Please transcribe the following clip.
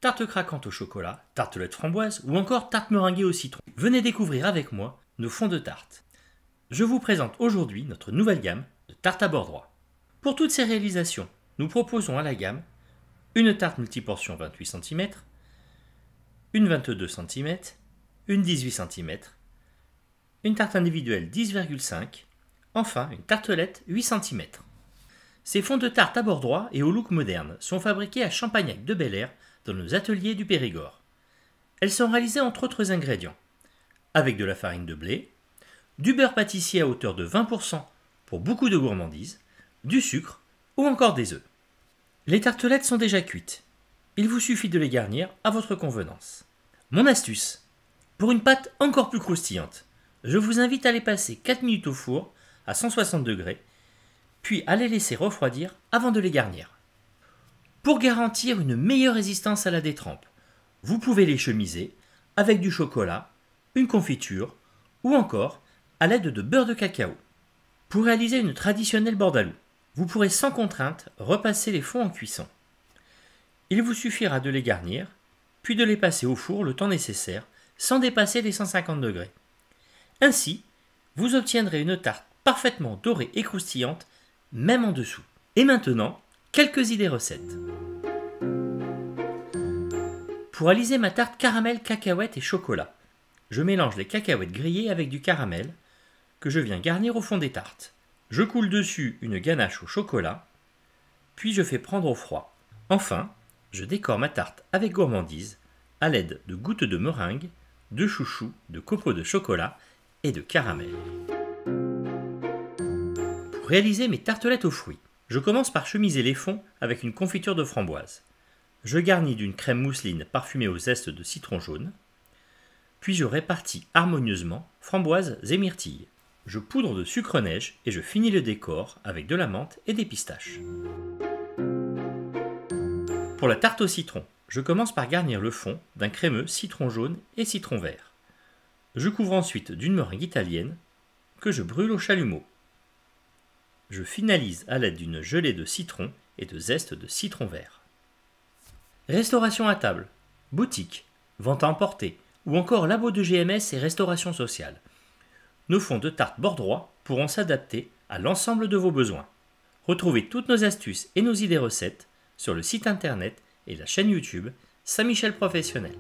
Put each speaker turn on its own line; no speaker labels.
tarte craquante au chocolat, tartelette framboise ou encore tarte meringuée au citron. Venez découvrir avec moi nos fonds de tarte. Je vous présente aujourd'hui notre nouvelle gamme de tartes à bord droit. Pour toutes ces réalisations, nous proposons à la gamme une tarte multiportion 28 cm, une 22 cm, une 18 cm, une tarte individuelle 10,5, enfin une tartelette 8 cm. Ces fonds de tarte à bord droit et au look moderne sont fabriqués à Champagnac de Bel-Air dans nos ateliers du Périgord. Elles sont réalisées entre autres ingrédients avec de la farine de blé, du beurre pâtissier à hauteur de 20% pour beaucoup de gourmandise, du sucre ou encore des œufs. Les tartelettes sont déjà cuites. Il vous suffit de les garnir à votre convenance. Mon astuce, pour une pâte encore plus croustillante, je vous invite à les passer 4 minutes au four à 160 degrés, puis à les laisser refroidir avant de les garnir. Pour garantir une meilleure résistance à la détrempe, vous pouvez les chemiser avec du chocolat, une confiture ou encore à l'aide de beurre de cacao. Pour réaliser une traditionnelle bordalou, vous pourrez sans contrainte repasser les fonds en cuisson. Il vous suffira de les garnir, puis de les passer au four le temps nécessaire sans dépasser les 150 degrés. Ainsi, vous obtiendrez une tarte parfaitement dorée et croustillante, même en dessous. Et maintenant, quelques idées recettes. Pour réaliser ma tarte caramel, cacahuète et chocolat, je mélange les cacahuètes grillées avec du caramel que je viens garnir au fond des tartes. Je coule dessus une ganache au chocolat, puis je fais prendre au froid. Enfin, je décore ma tarte avec gourmandise à l'aide de gouttes de meringue, de chouchous, de copeaux de chocolat et de caramel. Pour réaliser mes tartelettes aux fruits, je commence par chemiser les fonds avec une confiture de framboise. Je garnis d'une crème mousseline parfumée au zeste de citron jaune, puis je répartis harmonieusement framboises et myrtilles. Je poudre de sucre neige et je finis le décor avec de la menthe et des pistaches. Pour la tarte au citron, je commence par garnir le fond d'un crémeux citron jaune et citron vert. Je couvre ensuite d'une meringue italienne que je brûle au chalumeau. Je finalise à l'aide d'une gelée de citron et de zeste de citron vert. Restauration à table, boutique, vente à emporter ou encore labo de GMS et restauration sociale. Nos fonds de tarte bord droit pourront s'adapter à l'ensemble de vos besoins. Retrouvez toutes nos astuces et nos idées recettes sur le site internet et la chaîne YouTube Saint-Michel Professionnel.